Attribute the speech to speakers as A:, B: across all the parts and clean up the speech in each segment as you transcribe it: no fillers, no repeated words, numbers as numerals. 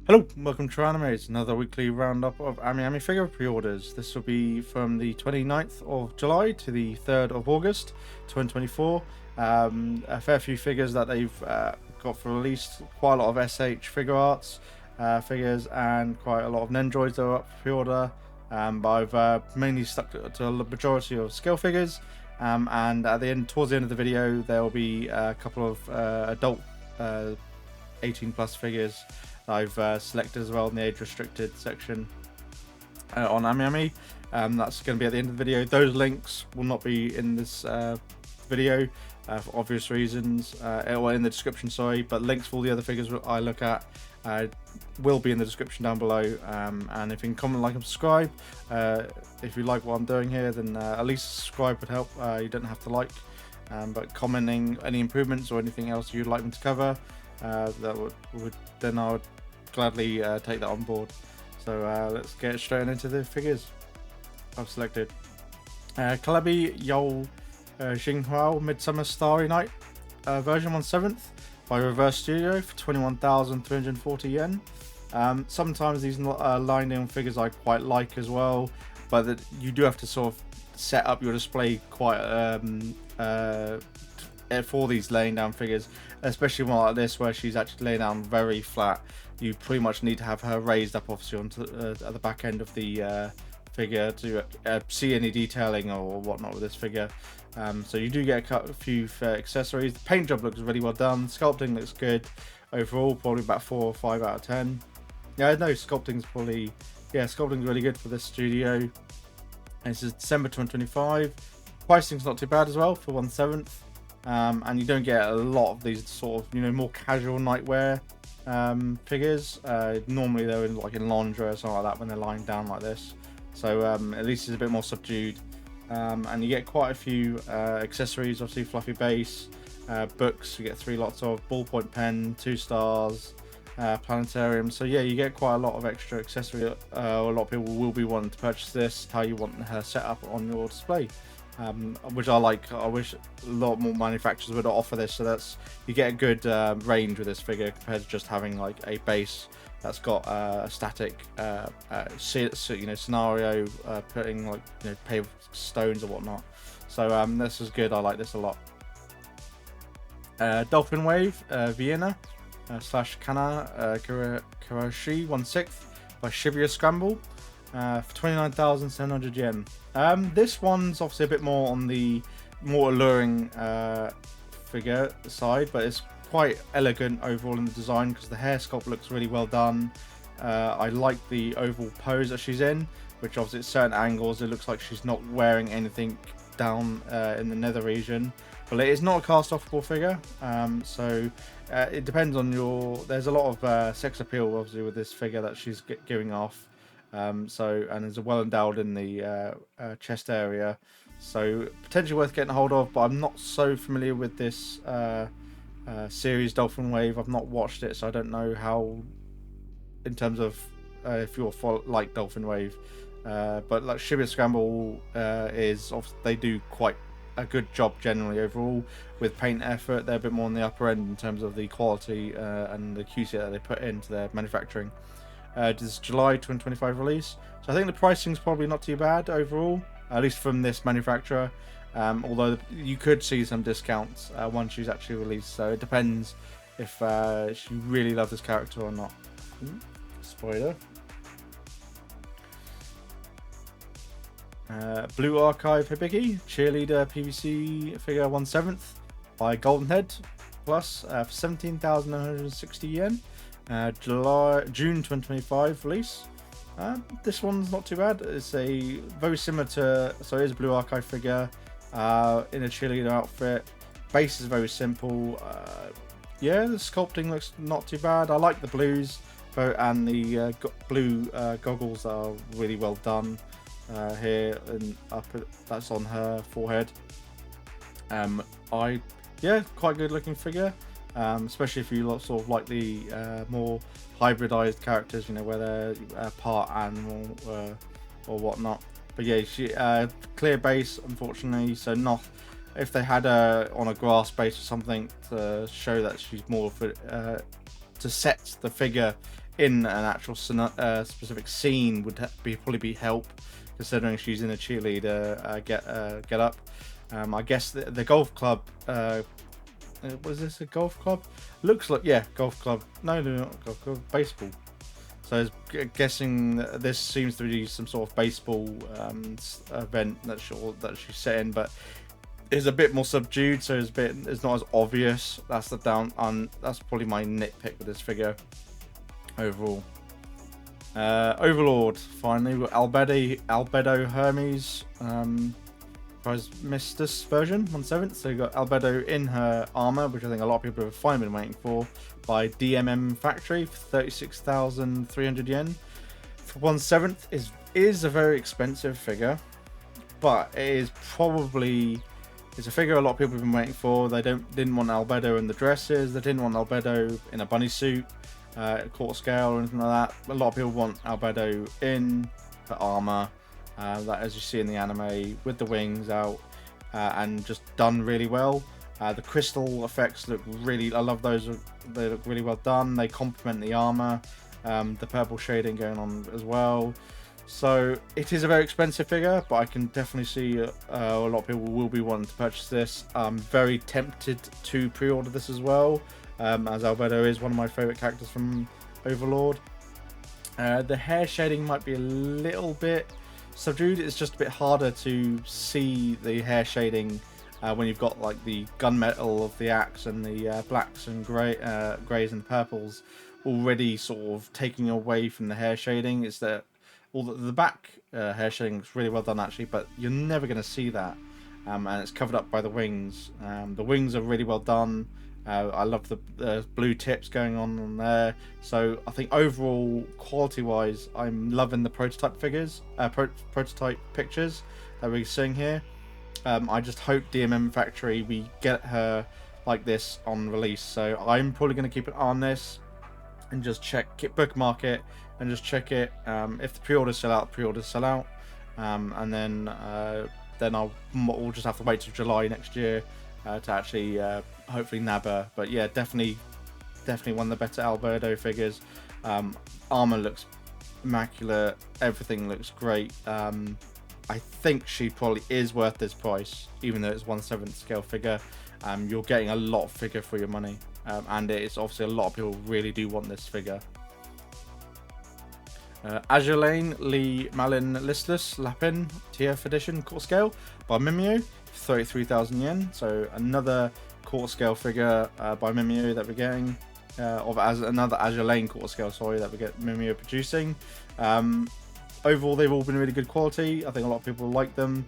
A: Hello, welcome to Anime. It's another weekly roundup of AmiAmi figure pre-orders. This will be from the 29th of July to the 3rd of August 2024. A fair few figures that they've got for release. Quite a lot of SH figure arts figures and quite a lot of Nendroids that are up for pre-order. But I've mainly stuck to the majority of scale figures. And at the end, towards the end of the video, there will be a couple of adult 18 plus figures I've selected as well in the age restricted section on AmiAmi. That's going to be at the end of the video. Those links will not be in this video for obvious reasons, or in the description, sorry, but links for all the other figures I look at will be in the description down below. And if you can comment, like, and subscribe, if you like what I'm doing here, then at least subscribe would help. You don't have to like, but commenting any improvements or anything else you'd like me to cover, that would then I would gladly take that on board. So let's get straight into the figures I've selected. Kalabi Yol Xinghao Midsummer Starry Night version 1/7 by Reverse Studio for 21,340 yen. Sometimes these lined in figures I quite like as well, but you do have to sort of set up your display quite for these laying down figures, especially one like this where she's actually laying down very flat. You pretty much need to have her raised up obviously onto at the back end of the figure to see any detailing or whatnot with this figure. So you do get a few accessories. The paint job looks really well done. Sculpting looks good overall, probably about 4 or 5 out of 10. Yeah, no, sculpting's really good for this studio. And this is December 2025. Pricing's not too bad as well for 1/7. And you don't get a lot of these sort of, more casual nightwear figures. Normally they're in lingerie or something like that when they're lying down like this. So at least it's a bit more subdued. And you get quite a few accessories, obviously fluffy base, books, you get 3 lots of, ballpoint pen, 2 stars, planetarium. So yeah, you get quite a lot of extra accessory. A lot of people will be wanting to purchase this, how you want her set up on your display. Which I like. I wish a lot more manufacturers would offer this, so you get a good range with this figure compared to just having like a base that's got a static scenario, putting paved stones or whatnot. So this is good. I like this a lot. Dolphin Wave Vienna / Kana Karashi 1/6 by Shibuya Scramble for 29,700 yen. This one's obviously a bit more on the more alluring figure side, but it's quite elegant overall in the design because the hair sculpt looks really well done. I like the oval pose that she's in, which obviously at certain angles it looks like she's not wearing anything down in the nether region, but it is not a cast-offable figure. So it depends on there's a lot of sex appeal obviously with this figure that she's giving off. And is well endowed in the chest area, so potentially worth getting a hold of. But I'm not so familiar with this series Dolphin Wave. I've not watched it, so I don't know how, in terms of if you're like Dolphin Wave. But like Shibuya Scramble they do quite a good job generally overall with paint effort. They're a bit more on the upper end in terms of the quality and the QC that they put into their manufacturing. This is July 2025 release, so I think the pricing is probably not too bad overall, at least from this manufacturer. Although you could see some discounts once she's actually released, so it depends if you really love this character or not. Spoiler. Blue Archive Hibiki Cheerleader PVC figure 1/7 by Goldenhead Plus for 17,960 yen. June 2025 release. This one's not too bad. It's a very similar to, so it is a Blue Archive figure in a cheerleader outfit. Base is very simple. Yeah, the sculpting looks not too bad. I like the blues, and the blue goggles are really well done here and up. That's on her forehead. Quite good looking figure. Especially if you sort of like the more hybridized characters, where they're part animal or whatnot. But yeah, she clear base, unfortunately. So not if they had her on a grass base or something to show that she's more of to set the figure in an actual specific scene would probably be help, considering she's in a cheerleader get up. I guess the golf club. Was this a golf club? Looks like, yeah, golf club. No, not golf club. Baseball. So I was guessing this seems to be some sort of baseball event that she's set in, but it's a bit more subdued, so it's not as obvious. That's that's probably my nitpick with this figure overall. Overlord, finally, we've got Albedo Hermes. I missed this version, 1/7. So you got Albedo in her armor, which I think a lot of people have finally been waiting for, by DMM Factory for 36,300 yen. For 1/7 is a very expensive figure, but it is probably a figure a lot of people have been waiting for. They didn't want Albedo in the dresses. They didn't want Albedo in a bunny suit, quarter scale or anything like that. A lot of people want Albedo in her armor. That, as you see in the anime, with the wings out and just done really well. The crystal effects look really, I love those. They look really well done. They complement the armor. The purple shading going on as well. So it is a very expensive figure, but I can definitely see a lot of people will be wanting to purchase this. I'm very tempted to pre-order this as well, as Albedo is one of my favorite characters from Overlord. The hair shading might be a little bit subdued. It's just a bit harder to see the hair shading when you've got like the gunmetal of the axe and the blacks and greys and purples already sort of taking away from the hair shading. Is that all the back hair shading looks really well done actually, but you're never going to see that, and it's covered up by the wings. The wings are really well done. I love the blue tips going on there. So I think overall, quality-wise, I'm loving the prototype figures, prototype pictures that we're seeing here. I just hope DMM Factory we get her like this on release. So I'm probably going to keep an eye on this and just bookmark it, and just check it. If the pre-orders sell out, pre-orders sell out, and then we'll just have to wait till July next year to actually hopefully nab her. But yeah, definitely one of the better Albedo figures. Armor looks immaculate, everything looks great. I think she probably is worth this price, even though it's 1/7 scale figure. You're getting a lot of figure for your money, and it's obviously a lot of people really do want this figure. Azure Lane Lee Malin Listless Lapin TF edition quarter scale by Mimio, 33,000 yen. So another quarter scale figure by Mimio that we're getting, another Azure Lane quarter scale, sorry, that we get Mimio producing. Overall, they've all been really good quality. I think a lot of people like them,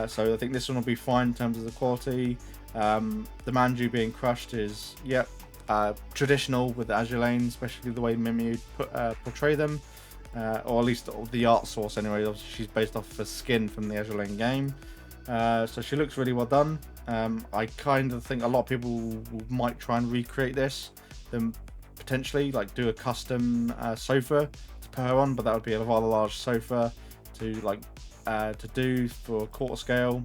A: so I think this one will be fine in terms of the quality. The Manju being crushed is traditional with the Azure Lane, especially the way Mimio portray them. Or at least the art source anyway. Obviously she's based off of a skin from the Azure Lane game, so she looks really well done. I kind of think a lot of people might try and recreate this, then potentially like do a custom sofa to put her on, but that would be a rather large sofa to do for quarter scale.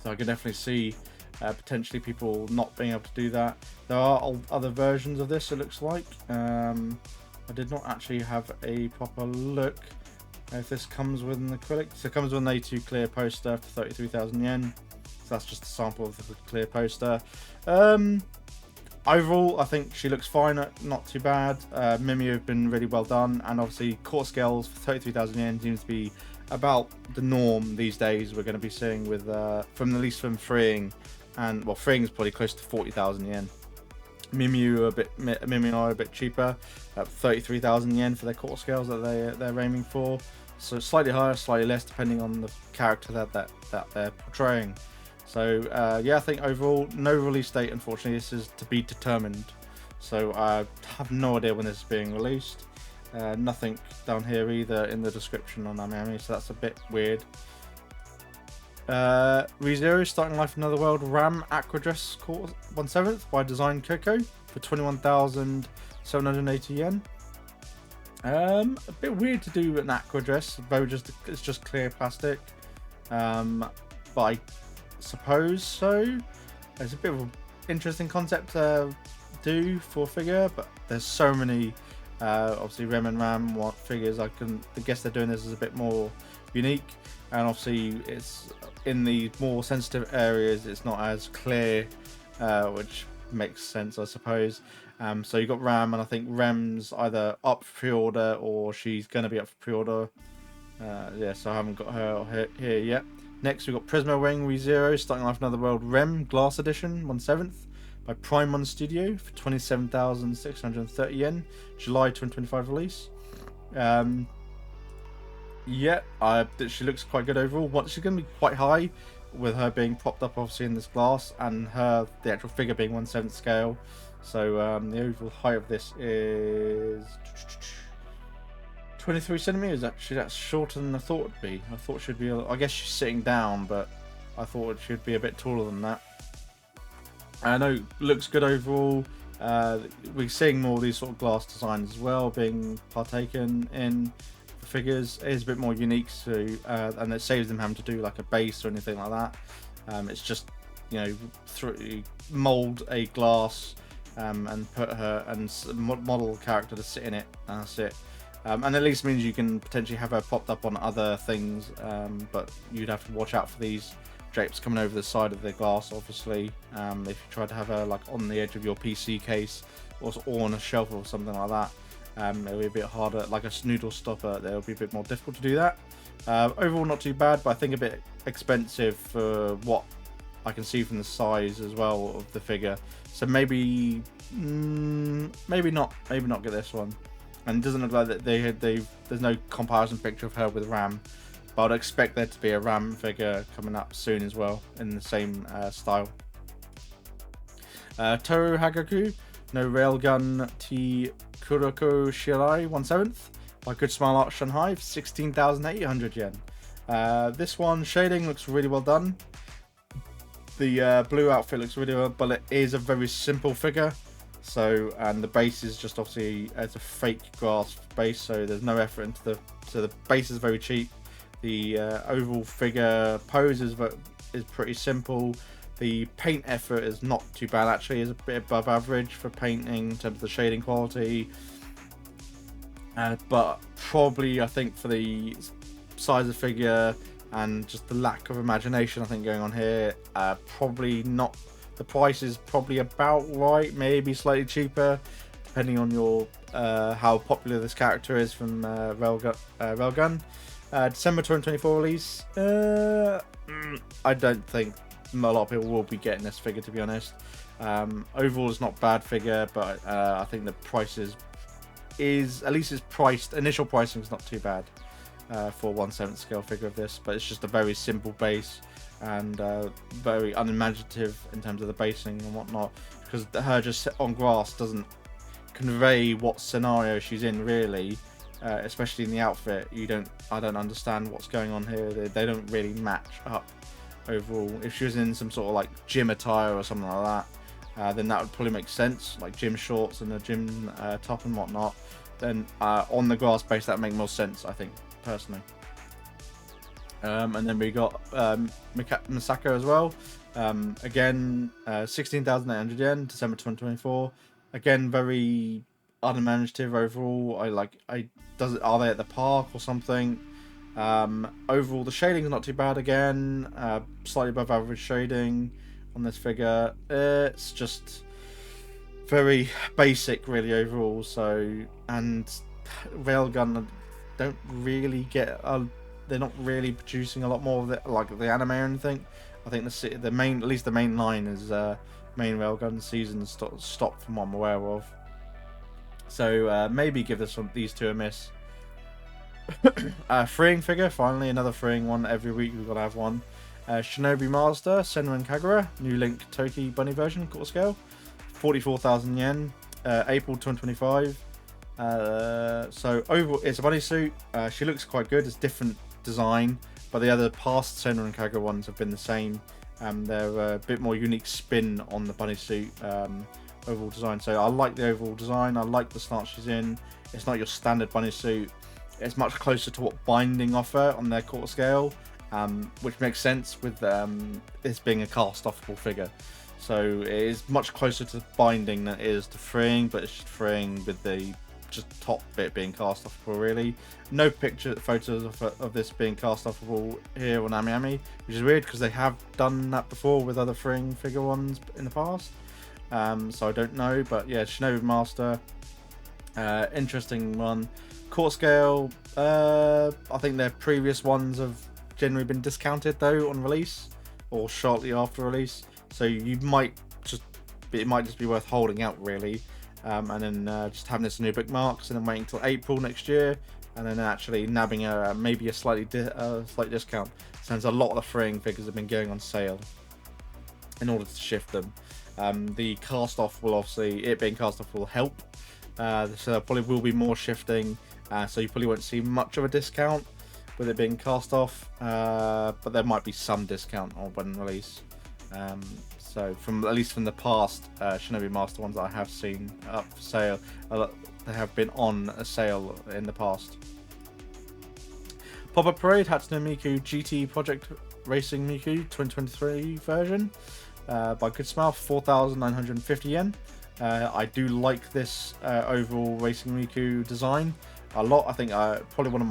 A: So I can definitely see potentially people not being able to do that. There are other versions of this, it looks like. I did not actually have a proper look if this comes with an acrylic. So it comes with an A2 clear poster for 33,000 yen. So that's just a sample of the clear poster. Overall, I think she looks fine, not too bad. Mimio have been really well done, and obviously quarter scales for 33,000 yen seems to be about the norm these days. We're going to be seeing with from at least from Freeing, and well, Freeing is probably close to 40,000 yen. Mimio are a bit cheaper, at 33,000 yen for their quarter scales that they're aiming for. So slightly higher, slightly less, depending on the character that they're portraying. So yeah, I think overall, no release date. Unfortunately, this is to be determined. So I have no idea when this is being released. Nothing down here either in the description on AmiAmi, so that's a bit weird. ReZero Starting Life in Another World Ram Aqua Dress 1/7 by Design Coco for 21,780 yen. A bit weird to do an aqua dress, though it's just clear plastic. But I suppose so. It's a bit of an interesting concept to do for a figure, but there's so many Obviously, Rem and Ram figures, I guess they're doing this as a bit more unique, and obviously it's in the more sensitive areas, it's not as clear, which makes sense, I suppose. So you got Ram, and I think Rem's either up for pre-order or she's going to be up for pre-order. Yeah, so I haven't got her here yet. Next, we've got Prisma Wing ReZero, Starting Life Another World Rem Glass Edition, 1/7 by Primon Studio for 27,630 yen, July 2025 release. Yeah, she looks quite good overall. She's going to be quite high with her being propped up obviously in this glass, and the actual figure being 1/7 scale. So the overall height of this is 23 centimeters. Actually, that's shorter than I thought it'd be. I thought she'd be, I guess she's sitting down, but I thought it should be a bit taller than that. I know, looks good overall. We're seeing more of these sort of glass designs as well being partaken in the figures. It is a bit more unique, so and it saves them having to do like a base or anything like that. It's just, you know, mold a glass and put her and model a character to sit in it, and that's it. And at least means you can potentially have her popped up on other things, but you'd have to watch out for these drapes coming over the side of the glass, obviously. If you try to have her like on the edge of your PC case or on a shelf or something like that, it'll be a bit harder. Like a noodle stopper, it'll be a bit more difficult to do that. Overall, not too bad, but I think a bit expensive for what I can see from the size as well of the figure. So maybe not get this one. And it doesn't look like that there's no comparison picture of her with Ram, but I'd expect there to be a Ram figure coming up soon as well in the same style. Toru Hagaku no Railgun T Kuroko Shirai 1/7 by Good Smile Art Shanghai for 16,800 yen. This one, shading looks really well done. The blue outfit looks really well, but it is a very simple figure. So, and the base is just obviously, it's a fake glass base, so there's no effort into so the base is very cheap. The overall figure pose is pretty simple. The paint effort is not too bad, actually. It's a bit above average for painting in terms of the shading quality. But probably, I think, for the size of figure and just the lack of imagination, I think, going on here, probably not. The price is probably about right, maybe slightly cheaper, depending on your how popular this character is from Railgun. December 2024 release. I don't think a lot of people will be getting this figure, to be honest. Overall, it's not a bad figure, but I think the price is at least it's priced. Initial pricing is not too bad for a 1/7 scale figure of this, but it's just a very simple base and very unimaginative in terms of the basing and whatnot, because her just on grass doesn't convey what scenario she's in, really. Especially in the outfit, I don't understand what's going on here. They don't really match up overall. If she was in some sort of like gym attire or something like that, then that would probably make sense, like gym shorts and a gym top and whatnot. Then on the grass base, that would make more sense, I think, personally. And then we got Misako as well. Again, 16,800 yen, December 2024. Again, very unimaginative overall. Are they at the park or something? Overall, the shading is not too bad. Again, slightly above average shading on this figure. It's just very basic, really, overall. So, and Railgun don't really get they're not really producing a lot more of it, like the anime or anything. I think at least the main line is main Railgun season stopped from what I'm aware of. So maybe give these two a miss. Freeing figure, finally another freeing one. Every week we've got to have one. Shinobi Master Senran Kagura, New Link Toki Bunny version, quarter scale, 44,000 yen, April 2025. So overall, it's a bunny suit. She looks quite good. It's different design, but the other past Senran Kagura ones have been the same. They're a bit more unique spin on the bunny suit overall design. So I like the overall design. I like the stance she's in. It's not your standard bunny suit. It's much closer to what Binding offer on their quarter scale, which makes sense with this being a cast-offable figure. So it is much closer to Binding than it is to Freeing, but it's just Freeing with the just top bit being cast offable really. No photos of this being cast offable here on AmiAmi, which is weird because they have done that before with other freeing figure ones in the past. So I don't know, but yeah, Shinobi Master, interesting one. Court scale, I think their previous ones have generally been discounted though on release or shortly after release, so it might just be worth holding out really, and then just having this new bookmarks and then waiting till April next year, and then actually nabbing maybe a slight discount, since a lot of the freeing figures have been going on sale in order to shift them. The cast off will obviously, it being cast off will help, so there probably will be more shifting, so you probably won't see much of a discount with it being cast off, but there might be some discount on when release. So at least from the past Shinobi Master ones that I have seen up for sale, they have been on a sale in the past. Pop-Up Parade Hatsune Miku GT Project Racing Miku 2023 version by Good Smile, 4,950 yen. I do like this overall Racing Miku design a lot. I think probably one of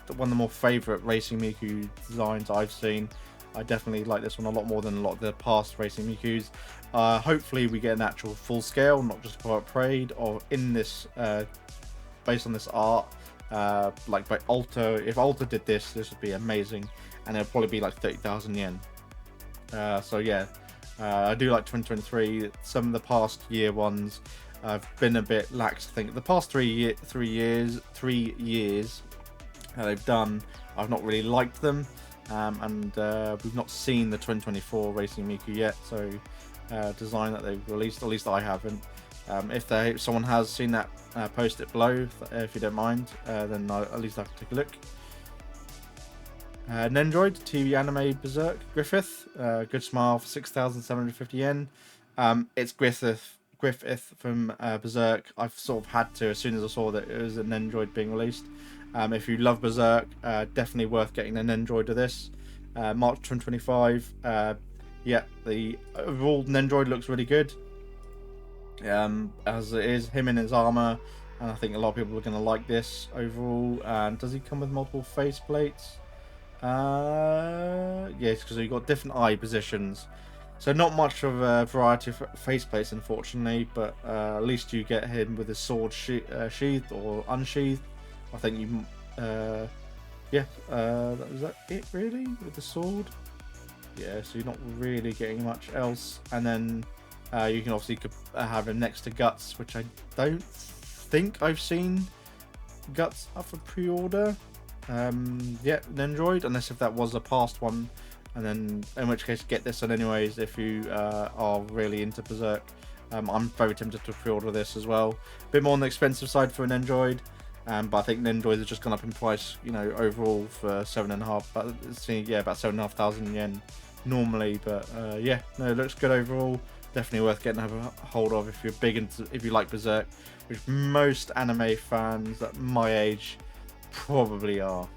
A: the more favourite Racing Miku designs I've seen. I definitely like this one a lot more than a lot of the past Racing Mikus. Hopefully we get an actual full scale, not just a Pop-Up Parade, or in this based on this art, like by Alta. If Alta did this would be amazing, and it'll probably be like 30,000 yen. So yeah, I do like 2023. Some of the past year ones have been a bit lax. I think the past three years they've done, I've not really liked them, and we've not seen the 2024 Racing Miku yet. So design that they've released, at least I haven't. If someone has seen that, post it below if you don't mind. Then at least I can take a look. Nendroid TV Anime Berserk Griffith, Good Smile for 6,750 yen. It's Griffith from Berserk. I've sort of had to, as soon as I saw that it was an Nendroid being released. If you love Berserk, definitely worth getting an Nendroid of this. March 2025. Yeah, the overall Nendroid looks really good. As it is, him in his armor, and I think a lot of people are going to like this overall. And does he come with multiple face plates? Yes, because you've got different eye positions, so not much of a variety of faceplates unfortunately, but at least you get him with his sword sheathed or unsheathed. I think you is that it really with the sword? Yeah, so you're not really getting much else. And then you can obviously have him next to Guts, which I don't think I've seen Guts up for pre-order. Yeah, Nendroid, unless if that was a past one, and then in which case get this one anyways if you are really into Berserk. I'm very tempted to pre-order this as well. A bit more on the expensive side for an Nendroid, but I think Nendroid has just gone up in price, you know, overall for 7,500, yeah, about 7,500 yen normally. But yeah, no, it looks good overall. Definitely worth getting a hold of if you're if you like Berserk, which most anime fans at my age probably are.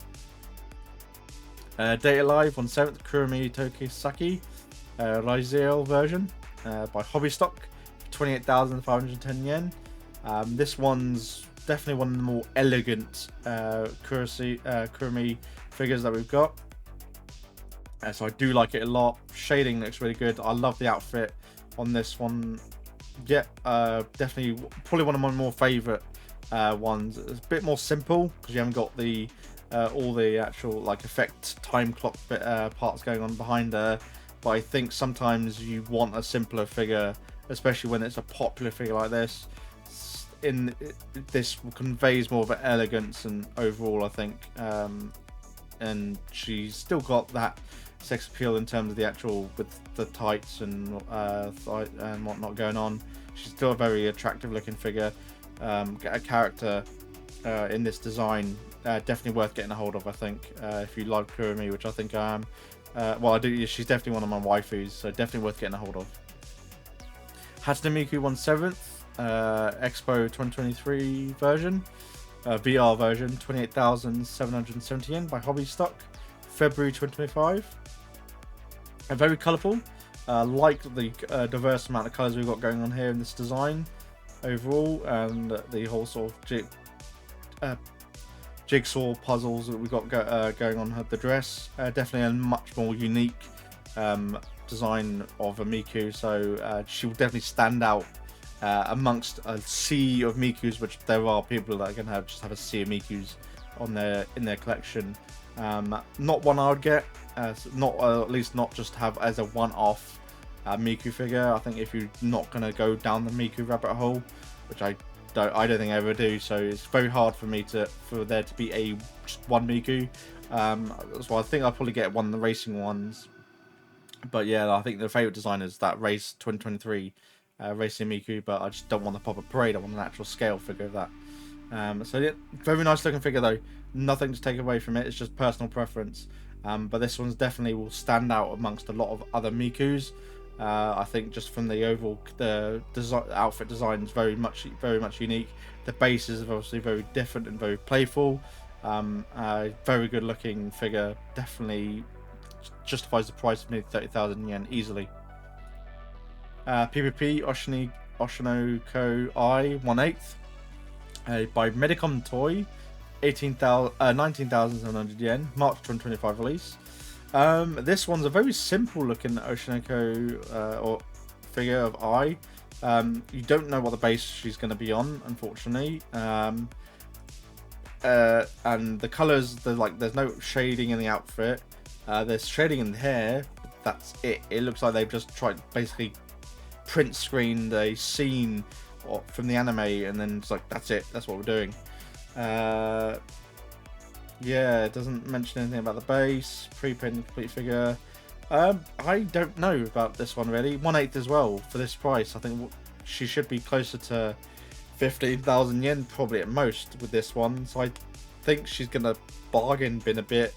A: Date Alive on 7th, Kurumi Tokisaki Raziel version by Hobby Stock, 28,510 yen. This one's definitely one of the more elegant Kurumi figures that we've got. So I do like it a lot. Shading looks really good. I love the outfit on this one. Yeah, definitely probably one of my more favourite ones. It's a bit more simple because you haven't got the all the actual like effect time clock parts going on behind her, but I think sometimes you want a simpler figure, especially when it's a popular figure like this. This conveys more of an elegance and overall I think, and she's still got that sex appeal in terms of the actual with the tights and whatnot going on. She's still a very attractive looking figure. A character in this design, definitely worth getting a hold of, I think, if you like Kurumi, which I think I am. Well, I do. She's definitely one of my waifus, so definitely worth getting a hold of. Hatsune Miku 1/7 Expo 2023 version, VR version, 28,770 yen by Hobby Stock, February 2025. Very colourful. Like the diverse amount of colours we've got going on here in this design. overall, and the whole sort of jigsaw puzzles that we've got going on the dress. Definitely a much more unique design of a Miku, so she will definitely stand out amongst a sea of Mikus, which there are people that can just have a sea of Mikus on in their collection. Not one I would get, not at least not just have as a one-off Miku figure. I think if you're not gonna go down the Miku rabbit hole, which I don't think I ever do, so it's very hard for me for there to be just one Miku. So I think I'll probably get one of the racing ones. But yeah, I think the favorite design is that race 2023 racing Miku, but I just don't want the pop up parade. I want an actual scale figure of that. So yeah, very nice looking figure though. Nothing to take away from it. It's just personal preference. But this one's definitely will stand out amongst a lot of other Mikus. I think just from the overall outfit design is very much unique. The base is obviously very different and very playful. Very good looking figure. Definitely justifies the price of nearly 30,000 yen easily. PPP Oshinoko I 1/8 by Medicom Toy, 19,700 yen, March 2025 release. This one's a very simple looking Oshinoko or figure of Ai. You don't know what the base she's going to be on, unfortunately. And the colors, there's no shading in the outfit. There's shading in the hair. That's it. It looks like they've just tried basically print screened a scene from the anime, and then it's like that's it. That's what we're doing. Yeah, it doesn't mention anything about the base, pre-print complete figure. I don't know about this one really. 1/8 as well for this price. I think she should be closer to 15,000 yen probably at most with this one. So I think she's gonna bargain bin a bit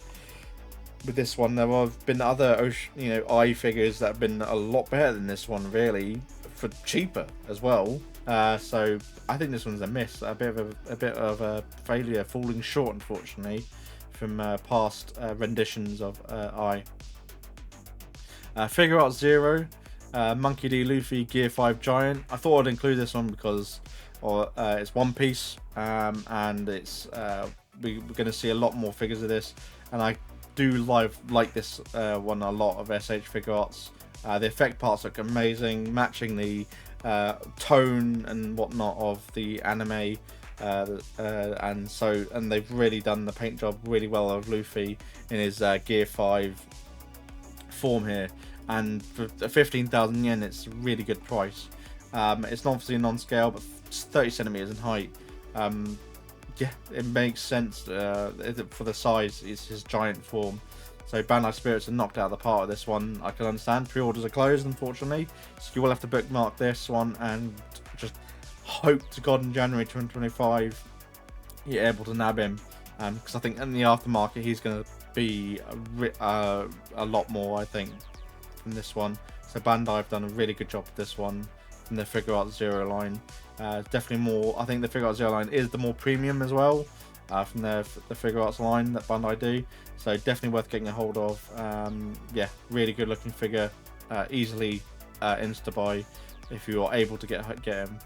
A: with this one. There have been other Ai figures that have been a lot better than this one really, for cheaper as well. So I think this one's a miss, a bit of a failure, falling short unfortunately from past renditions of Ai. Figure Art Zero, Monkey D. Luffy Gear 5 Giant. I thought I'd include this one because it's One Piece, and it's we're going to see a lot more figures of this, and I do like this one a lot of SH Figure Arts. The effect parts look amazing, matching the tone and whatnot of the anime, and they've really done the paint job really well of Luffy in his Gear 5 form here, and for 15,000 yen it's a really good price. It's obviously a non-scale, but it's 30 centimeters in height. Yeah, it makes sense for the size. It's his giant form. So Bandai Spirits are knocked out of the park with this one. I can understand pre-orders are closed, unfortunately, so you will have to bookmark this one and just hope to God in January 2025 you're able to nab him, because I think in the aftermarket he's going to be a lot more, I think, from this one. So Bandai have done a really good job with this one from the Figure Art Zero line. Definitely more. I think the Figure Art Zero line is the more premium as well. From the Figure Arts line that Bandai do, so definitely worth getting a hold of. Yeah, really good looking figure, easily insta buy if you are able to get him.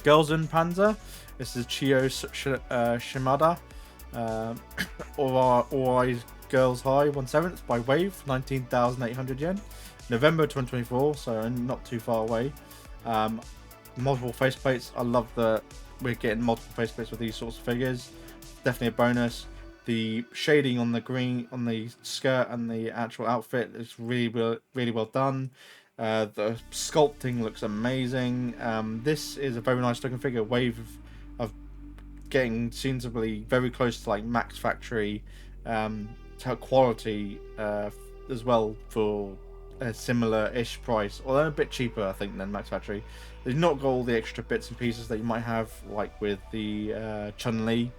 A: Girls in Panzer. This is Chio Shimada. All Eyes Girls High 1/7 by Wave, 19,800 yen. November 2024, so not too far away. Multiple faceplates. I love that we're getting multiple faceplates with these sorts of figures. Definitely a bonus. The shading on the green on the skirt and the actual outfit is really well done. The sculpting looks amazing. This is a very nice looking figure. Wave of getting sensibly very close to like Max Factory quality as well for a similar-ish price, although a bit cheaper I think than Max Factory. They've not got all the extra bits and pieces that you might have like with the Chun-Li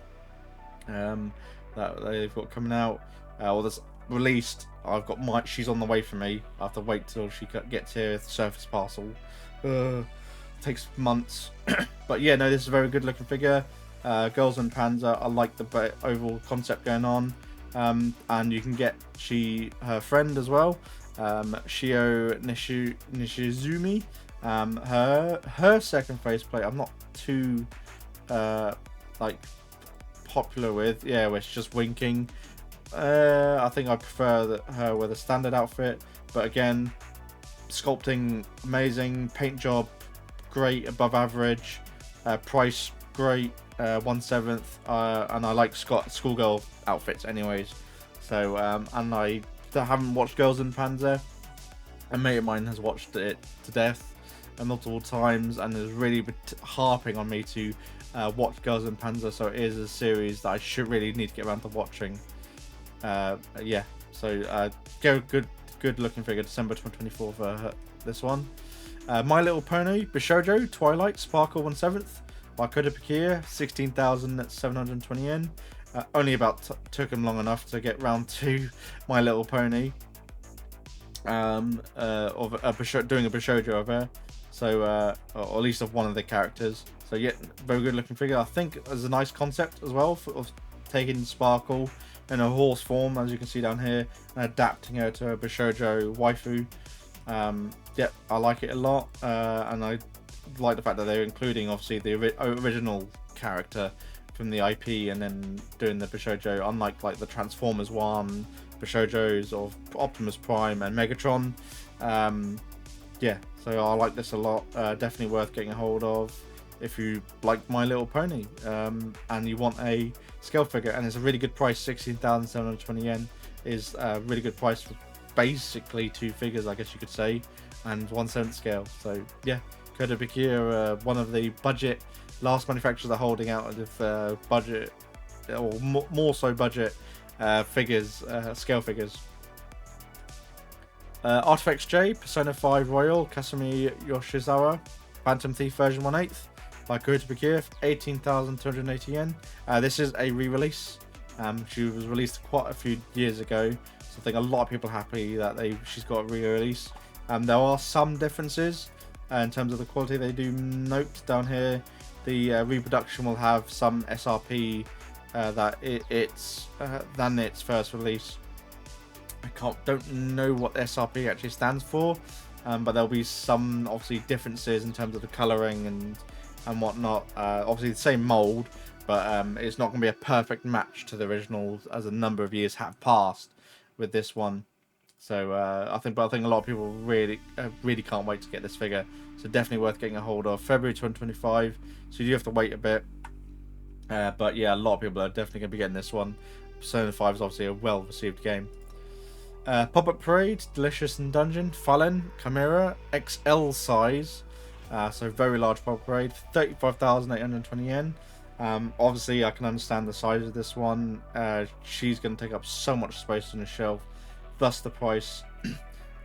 A: that they've got coming out, or that's released. She's on the way for me. I have to wait till she gets here with the surface parcel. Takes months. But yeah, no, this is a very good looking figure. Girls and Panzer, I like the overall concept going on. And you can get her friend as well, Shio Nishizumi, Her second faceplate, I'm not too like popular with. Yeah, where she's just winking. I think I prefer her with a standard outfit, but again, sculpting amazing, paint job great, above average, price great, 1/7, and I like schoolgirl outfits anyways. So and I haven't watched Girls in Panzer. A mate of mine has watched it to death multiple times and is really harping on me to watch Girls in Panzer. So it is a series that I should really need to get around to watching. Yeah, so good looking figure, December 2024 for this one. My Little Pony Bishoujo Twilight Sparkle 1/7 by Coda Pikir, 16,720 yen. Only about took him long enough to get round to My Little Pony. Doing a Bishoujo of her, so or at least of one of the characters. So yeah, very good looking figure. I think there's a nice concept as well of taking Sparkle in a horse form, as you can see down here, and adapting her to a Bishoujo waifu. Yeah, I like it a lot, and I like the fact that they're including obviously the original character from the IP and then doing the Bishoujo, unlike like the Transformers one, Bishoujos of Optimus Prime and Megatron. Yeah, so I like this a lot. Definitely worth getting a hold of if you like My Little Pony and you want a scale figure, and it's a really good price. 16,720 yen is a really good price for basically two figures, I guess you could say, and 1/7 scale. So yeah, Coda Pikir, one of the budget last manufacturers are holding out of budget, or more so budget figures, scale figures. Artifacts J, Persona 5 Royal, Kasumi Yoshizawa, Phantom Thief version 1/8 by Coda Pikir, 18,280 yen. This is a re-release. She was released quite a few years ago, so I think a lot of people are happy that she's got a re-release. There are some differences in terms of the quality. They do note down here the reproduction will have some SRP that it's than its first release. I don't know what SRP actually stands for, but there'll be some obviously differences in terms of the colouring and whatnot. Obviously the same mould, but it's not going to be a perfect match to the original, as a number of years have passed with this one. So I think a lot of people really can't wait to get this figure. So definitely worth getting a hold of. February 2025. So you do have to wait a bit. But yeah, a lot of people are definitely going to be getting this one. Persona 5 is obviously a well-received game. Pop-Up Parade, Delicious and Dungeon, Falin, Chimera, XL size. So very large Pop-Up Parade, 35,820 yen. Obviously, I can understand the size of this one. She's going to take up so much space on the shelf, thus the price.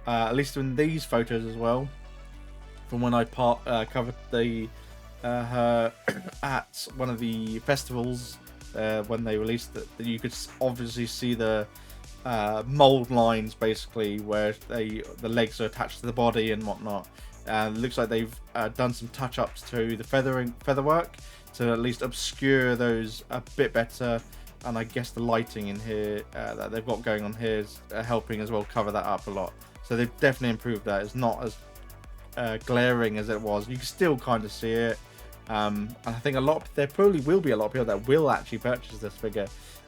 A: At least in these photos as well. From when I covered her at one of the festivals when they released it, you could obviously see the mold lines, basically, where the legs are attached to the body and whatnot. It looks like they've done some touch-ups to the featherwork to at least obscure those a bit better, and I guess the lighting in here that they've got going on here is helping as well cover that up a lot. So they've definitely improved that. It's not as glaring as it was. You can still kind of see it, and I think there probably will be a lot of people that will actually purchase this figure,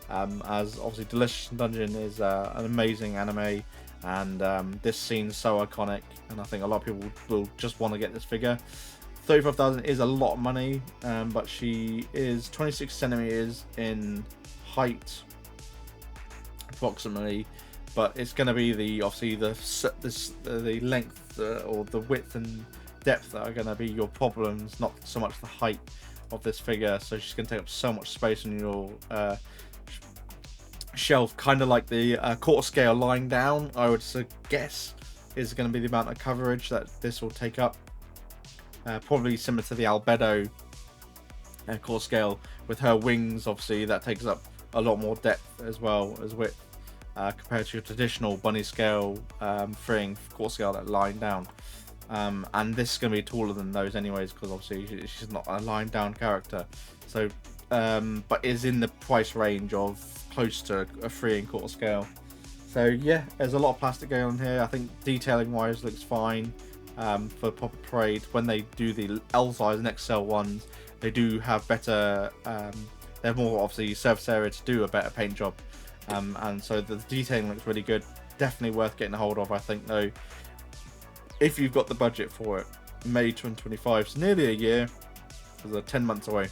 A: as obviously Delicious Dungeon is an amazing anime, and this scene's so iconic, and I think a lot of people will just want to get this figure. 35,000 is a lot of money, but she is 26 centimeters in height approximately, but it's going to be the length or the width and depth that are going to be your problems, not so much the height of this figure. So she's going to take up so much space on your shelf, kind of like the quarter scale lying down, I would guess, is going to be the amount of coverage that this will take up. Probably similar to the Albedo quarter scale, with her wings, obviously that takes up a lot more depth as well as width, compared to your traditional bunny scale freeing quarter scale that lying down. And this is going to be taller than those anyways, because obviously she's not a lying down character. So but is in the price range of close to a freeing quarter scale. So yeah, there's a lot of plastic going on here. I think detailing wise looks fine. for proper parade. When they do the L size and XL ones, they do have better. They have more obviously surface area to do a better paint job, and so the detailing looks really good. Definitely worth getting a hold of, I think, though, if you've got the budget for it. May 2025, so nearly a year. So they're 10 months away.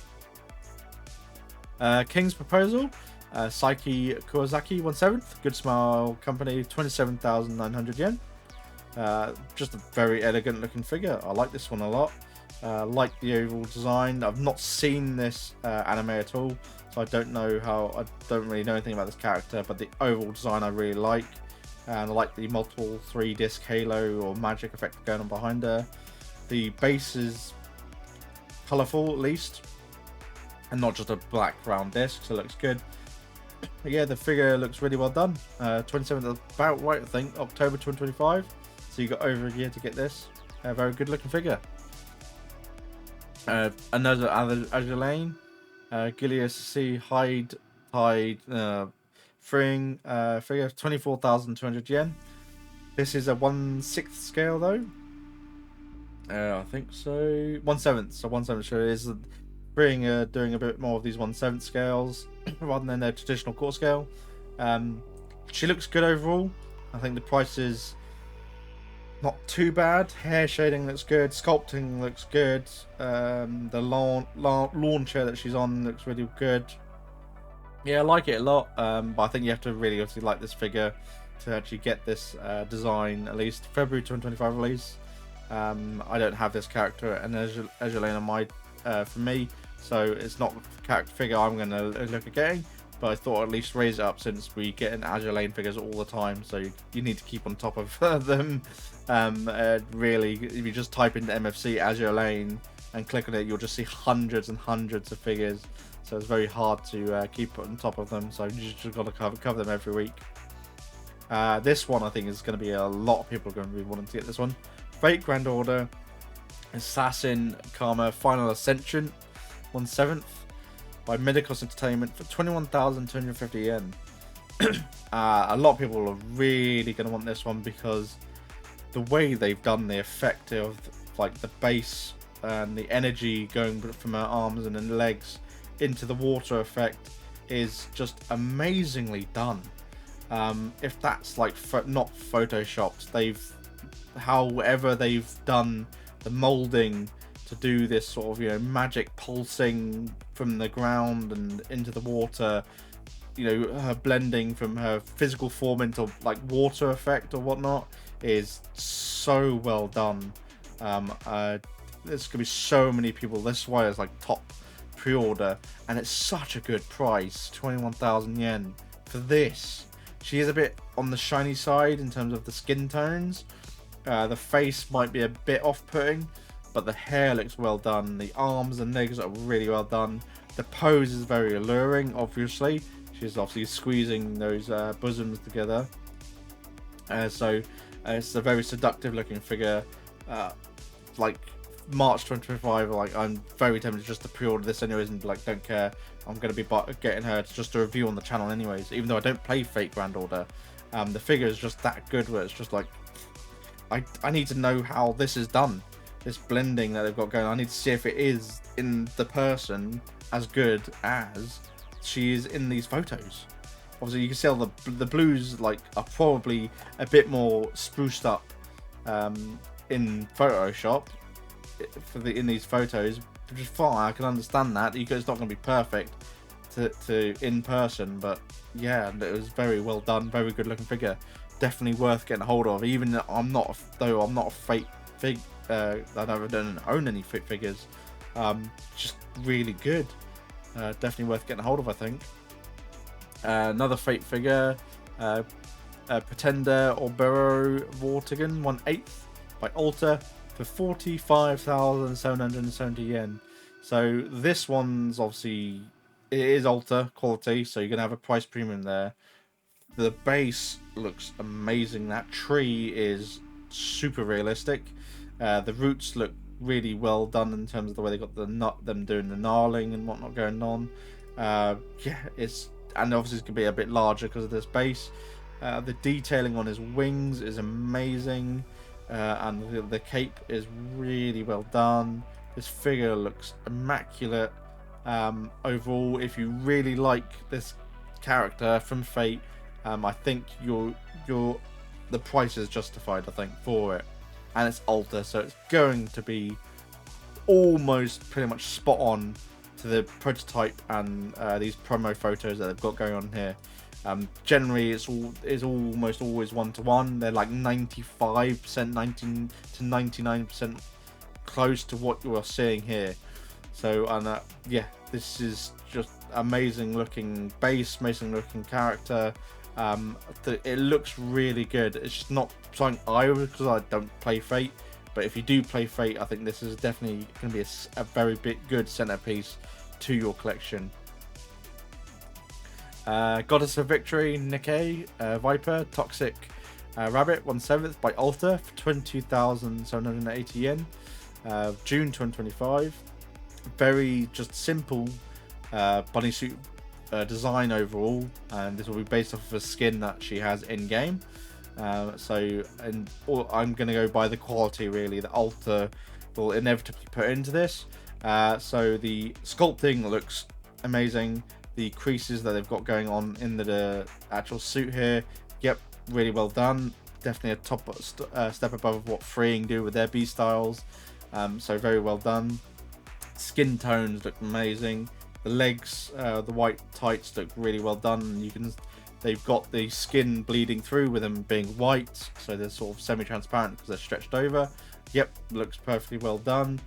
A: King's Proposal, Saiki Kuwasaki 1/7, Good Smile Company, 27,900 yen. Just a very elegant looking figure. I like this one a lot. Like the overall design. I've not seen this anime at all, so I don't know I don't really know anything about this character, but the overall design I really like. And I like the multiple 3-disc halo or magic effect going on behind her. The base is colourful at least, and not just a black round disc, so it looks good. But yeah, the figure looks really well done. 27th, about right, I think, October 2025. So you got over a year to get this. A very good looking figure. Another Azure Lane, Gilius C Hide Tide freeing figure, 24,200 yen. This is a 1/6 scale though. I think so. 1/7. So 1/7. So it is freeing, doing a bit more of these 1/7 scales rather than their traditional quarter scale. She looks good overall. I think the price is not too bad. Hair shading looks good. Sculpting looks good. The launcher that she's on looks really good. Yeah, I like it a lot. But I think you have to really obviously like this figure to actually get this design. At least February 2025 release. I don't have this character and Azure Lane on my for me, so it's not the character figure I'm going to look at getting. But I thought I'd at least raise it up since we get in Azure Lane figures all the time, so you need to keep on top of them. Really, if you just type into MFC Azure Lane and click on it, you'll just see hundreds and hundreds of figures. So it's very hard to keep on top of them. So you just got to cover them every week. This one I think is going to be a lot of people are going to be wanting to get this one. Fate Grand Order, Assassin Karma Final Ascension, 1/7 by Medicos Entertainment for 21,250 yen. A lot of people are really going to want this one because the way they've done the effect of like the base and the energy going from her arms and then legs into the water effect is just amazingly done. If that's like not photoshopped, however they've done the molding to do this sort of, you know, magic pulsing from the ground and into the water, you know, her blending from her physical form into like water effect or whatnot is so well done. There's gonna be so many people. This is why it's like top pre-order, and it's such a good price, 21,000 yen for this. She is a bit on the shiny side in terms of the skin tones. The face might be a bit off-putting, but the hair looks well done. The arms and legs are really well done. The pose is very alluring, obviously. She's obviously squeezing those bosoms together. So it's a very seductive looking figure. Like March 2025, like I'm very tempted just to pre-order this anyways and like don't care. I'm going to be getting her just a review on the channel anyways, even though I don't play Fate Grand Order. The figure is just that good where it's just like I need to know how this is done. This blending that they've got going, I need to see if it is in the person as good as she is in these photos. Obviously, you can see all the blues like are probably a bit more spruced up in Photoshop in these photos, which is fine. I can understand that. It's not going to be perfect to in person, but yeah, it was very well done, very good looking figure. Definitely worth getting a hold of. Even I'm not a Fate fig. I don't own any Fate figures. Just really good. Definitely worth getting a hold of, I think. Another Fate figure, Pretender or Burrow Vortigan 1/8 by Alta for 45,770 yen. So this one's obviously, it is Alta quality, so you're gonna have a price premium there. The base looks amazing. That tree is super realistic. The roots look really well done in terms of the way they got them doing the gnarling and whatnot going on. Yeah, and obviously it's gonna be a bit larger because of this base. The detailing on his wings is amazing. and the cape is really well done. This figure looks immaculate. Overall, if you really like this character from Fate, I think the price is justified, I think, for it. And it's Alter, so it's going to be almost pretty much spot on to the prototype and these promo photos that they've got going on here. Generally, it's almost always 1-to-1. They're like 95%, 19 to 99% close to what you are seeing here. So, and yeah, this is just amazing looking base, amazing looking character. It looks really good. It's just not something I would, because I don't play Fate. But if you do play Fate, I think this is definitely going to be a very good centerpiece to your collection. Goddess of Victory, Nikkei, Viper, Toxic Rabbit, 1/7 by Alter for 22,780 yen. June 2025. Very just simple bunny suit design overall, and this will be based off of a skin that she has in game. I'm going to go by the quality really that Alter will inevitably put into this. So the sculpting looks amazing. The creases that they've got going on in the actual suit here, yep, really well done. Definitely a top step above what Freeing do with their B styles. So very well done. Skin tones look amazing. The legs, the white tights look really well done. They've got the skin bleeding through with them being white, so they're sort of semi-transparent because they're stretched over. Yep, looks perfectly well done.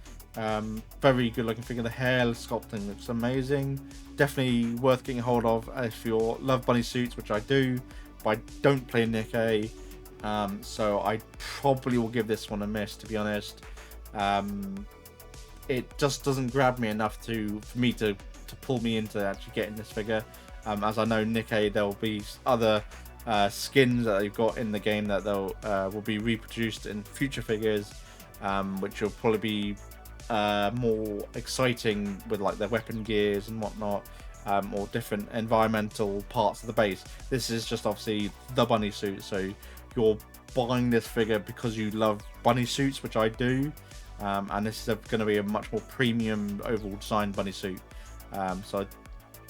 A: Very good looking figure. The hair sculpting looks amazing. Definitely worth getting hold of if you love bunny suits, which I do, but I don't play Nikkei, so I probably will give this one a miss, to be honest. It just doesn't grab me enough for me to pull me into actually getting this figure. As I know, Nikkei, there will be other skins that they've got in the game that will be reproduced in future figures, which will probably be more exciting with like their weapon gears and whatnot, or different environmental parts of the base. This is just obviously the bunny suit, so you're buying this figure because you love bunny suits, which I do, and this is going to be a much more premium overall design bunny suit. So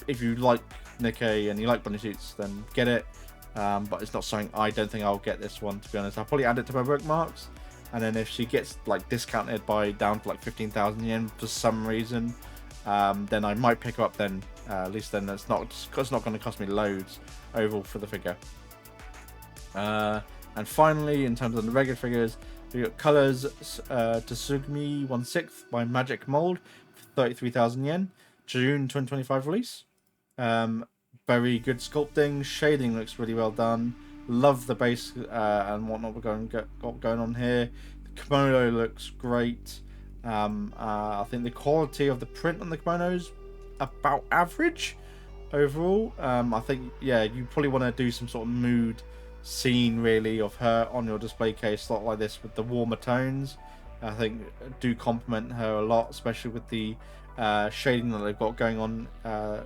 A: if you like Nikkei and you like bunny suits, then get it, but it's not something I don't think I'll get this one, to be honest. I'll probably add it to my bookmarks, and then if she gets like discounted by down to like 15,000 yen for some reason, then I might pick her up then. At least then it's not going to cost me loads overall for the figure. And finally, in terms of the regular figures, we got Colors Tsugumi 1/6 by Magic Mold for 33,000 yen. June 2025 release. Very good sculpting. Shading looks really well done. Love the base and whatnot we're got going on here. The kimono looks great. I think the quality of the print on the kimonos about average overall. I think, yeah, you probably want to do some sort of mood scene really of her on your display case, lot like this with the warmer tones. I think do compliment her a lot, especially with the shading that they've got going on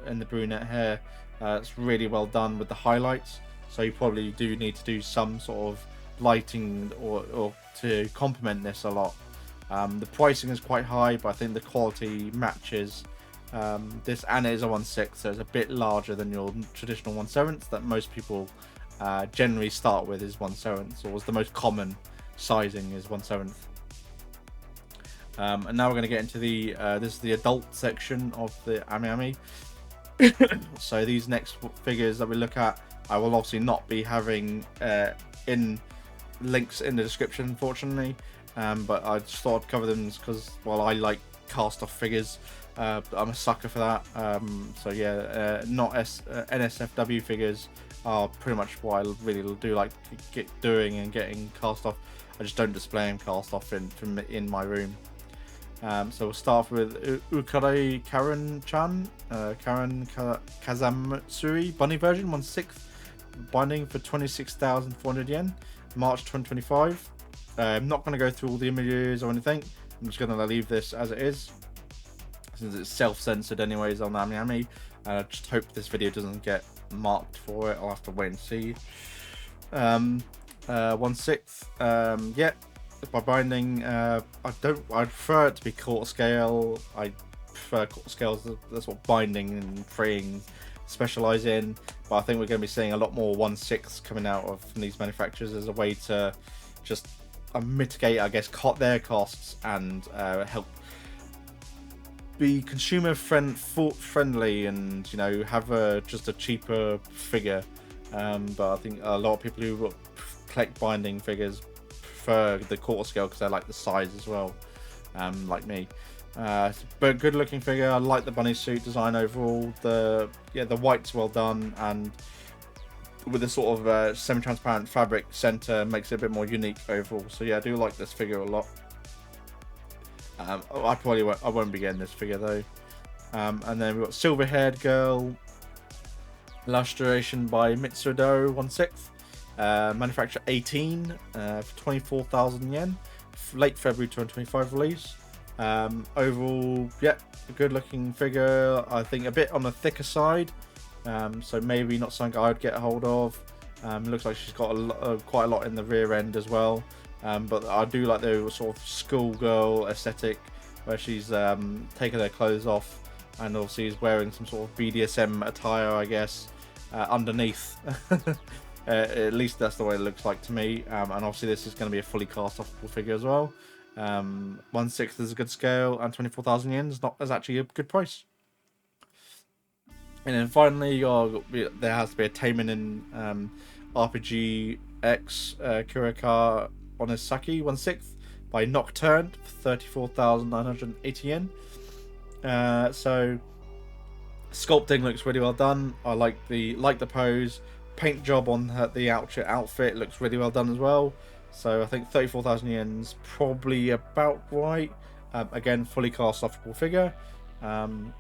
A: in the brunette hair. It's really well done with the highlights, so you probably do need to do some sort of lighting or to complement this a lot. The pricing is quite high, but I think the quality matches this, and it is a 1/6, so it's a bit larger than your traditional 1/7 that most people generally start with is 1/7, or is the most common sizing is 1/7. And now we're going to get into this is the adult section of the AmiAmi. So these next figures that we look at, I will obviously not be having in links in the description, unfortunately, but I just thought I'd cover them because, well, I like cast off figures. I'm a sucker for that. So yeah, not NSFW figures are pretty much what I really do like doing and getting cast off. I just don't display them cast off in my room. So we'll start with Ukare Karen-chan, Karen Kazamatsuri bunny version, 1/6 binding for 26,400 yen, March 2025. I'm not going to go through all the images or anything. I'm just going to leave this as it is, since it's self-censored anyways on AmiAmi. I just hope this video doesn't get marked for it. I'll have to wait and see. 1/6. Yeah, by binding. I prefer it to be quarter scale. I prefer quarter scales. That's what binding and freeing specialize in. But I think we're going to be seeing a lot more 1/6 coming out of these manufacturers as a way to just mitigate, I guess, their costs and help be consumer friendly, and you know, have just a cheaper figure. But I think a lot of people who collect binding figures prefer the quarter scale because they like the size as well, like me. But good looking figure. I like the bunny suit design overall. The white's well done, and with the sort of semi-transparent fabric center makes it a bit more unique overall. So yeah, I do like this figure a lot. I won't be getting this figure though. And then we've got Silver Haired Girl, illustration by Mitsudo 1/6, manufacturer 18, for 24,000 yen, late February 2025 release. Overall, yeah, a good looking figure. I think a bit on the thicker side, so maybe not something I'd get a hold of. Looks like she's got quite a lot in the rear end as well. But I do like the sort of schoolgirl aesthetic where she's taking her clothes off and obviously is wearing some sort of BDSM attire, I guess, underneath. At least that's the way it looks like to me. And obviously this is going to be a fully cast offable figure as well. 1/6 is a good scale, and 24,000 yen is actually a good price. And then finally, there has to be a Taemin RPG X Kuraka Onesaki 1/6 by Nocturne for 34,980 yen. So sculpting looks really well done. I like the pose. Paint job on the outfit looks really well done as well. So I think 34,000 yen's probably about right. Again, fully cast offable figure. And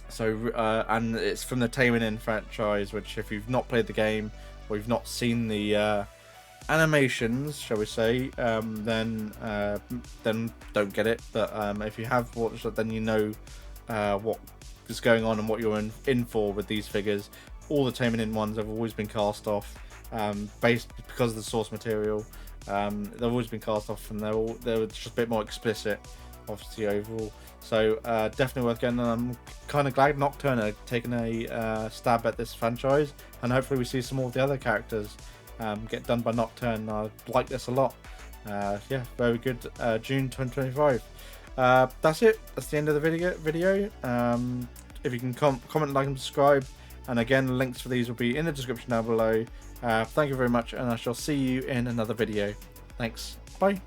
A: it's from the Taemin franchise, which if you've not played the game or you've not seen the animations, shall we say, then don't get it. But if you have watched it, then you know what is going on and what you're in for with these figures. All the Taemin ones have always been cast off, based because of the source material. They've always been cast off, and they're just a bit more explicit, obviously overall. So definitely worth getting. And I'm kind of glad Nocturne are taking a stab at this franchise, and hopefully we see some more of the other characters get done by Nocturne. I like this a lot. Yeah, very good. June 2025. That's it. That's the end of the video. If you can comment, like, and subscribe. And again, links for these will be in the description down below. Thank you very much, and I shall see you in another video. Thanks. Bye.